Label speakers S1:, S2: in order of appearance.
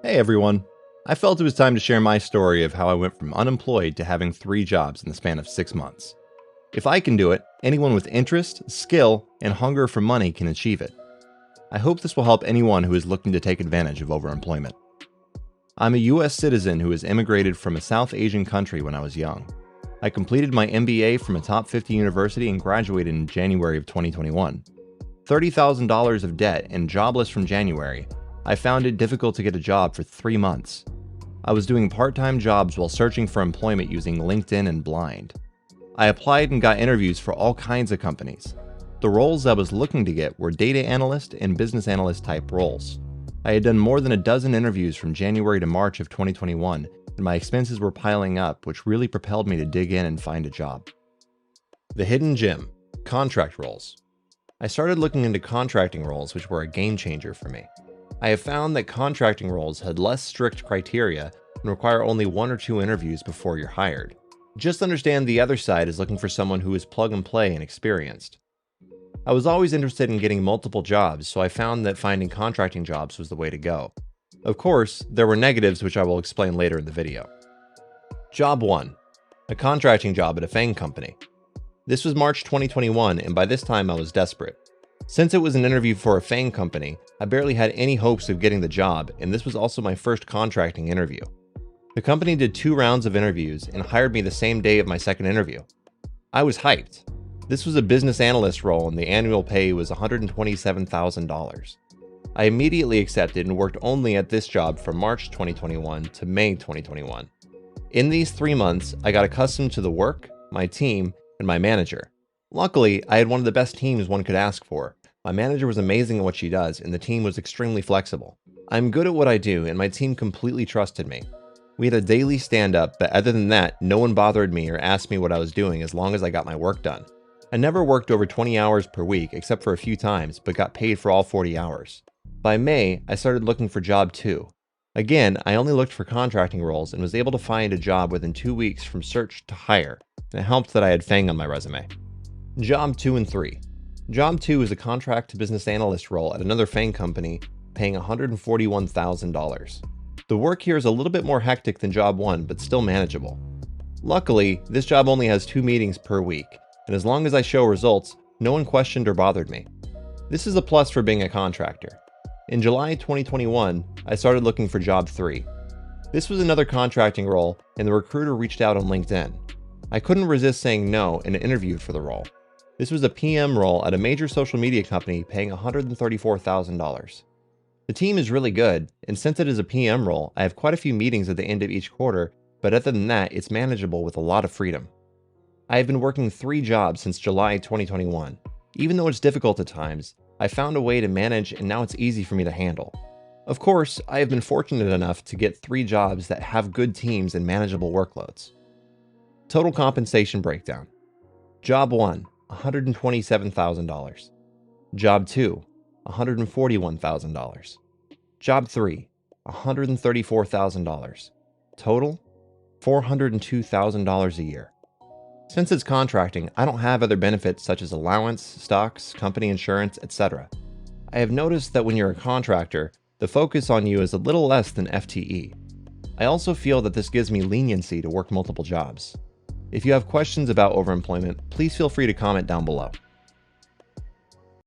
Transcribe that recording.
S1: Hey everyone! I felt it was time to share my story of how I went from unemployed to having 3 jobs in the span of 6 months. If I can do it, anyone with interest, skill, and hunger for money can achieve it. I hope this will help anyone who is looking to take advantage of overemployment. I'm a US citizen who has immigrated from a South Asian country when I was young. I completed my MBA from a top 50 university and graduated in January of 2021. $30,000 of debt and jobless from January, I found it difficult to get a job for 3 months. I was doing part-time jobs while searching for employment using LinkedIn and Blind. I applied and got interviews for all kinds of companies. The roles I was looking to get were data analyst and business analyst type roles. I had done more than a dozen interviews from January to March of 2021, and my expenses were piling up, which really propelled me to dig in and find a job. The hidden gem: contract roles. I started looking into contracting roles, which were a game changer for me. I have found that contracting roles had less strict criteria and require only 1 or 2 interviews before you're hired. Just understand the other side is looking for someone who is plug and play and experienced. I was always interested in getting multiple jobs, so I found that finding contracting jobs was the way to go. Of course, there were negatives which I will explain later in the video. Job 1. A contracting job at a FANG company. This was March 2021, and by this time I was desperate. Since it was an interview for a FANG company, I barely had any hopes of getting the job, and this was also my first contracting interview. The company did 2 rounds of interviews and hired me the same day of my second interview. I was hyped. This was a business analyst role and the annual pay was $127,000. I immediately accepted and worked only at this job from March 2021 to May 2021. In these 3 months, I got accustomed to the work, my team, and my manager. Luckily, I had one of the best teams one could ask for. My manager was amazing at what she does, and the team was extremely flexible. I'm good at what I do, and my team completely trusted me. We had a daily stand-up, but other than that, no one bothered me or asked me what I was doing as long as I got my work done. I never worked over 20 hours per week, except for a few times, but got paid for all 40 hours. By May, I started looking for job 2. Again, I only looked for contracting roles and was able to find a job within 2 weeks from search to hire, and it helped that I had FANG on my resume. Job 2 and 3. Job 2 is a contract to business analyst role at another FANG company paying $141,000. The work here is a little bit more hectic than job 1, but still manageable. Luckily, this job only has 2 meetings per week, and as long as I show results, no one questioned or bothered me. This is a plus for being a contractor. In July 2021, I started looking for job 3. This was another contracting role, and the recruiter reached out on LinkedIn. I couldn't resist saying no and interviewed for the role. This was a PM role at a major social media company paying $134,000. The team is really good, and since it is a PM role, I have quite a few meetings at the end of each quarter, but other than that, it's manageable with a lot of freedom. I have been working 3 jobs since July 2021. Even though it's difficult at times, I found a way to manage and now it's easy for me to handle. Of course, I have been fortunate enough to get 3 jobs that have good teams and manageable workloads. Total compensation breakdown. Job 1. $127,000. Job 2, $141,000. Job 3, $134,000. Total, $402,000 a year. Since it's contracting, I don't have other benefits such as allowance, stocks, company insurance, etc. I have noticed that when you're a contractor, the focus on you is a little less than FTE. I also feel that this gives me leniency to work multiple jobs. If you have questions about overemployment, please feel free to comment down below.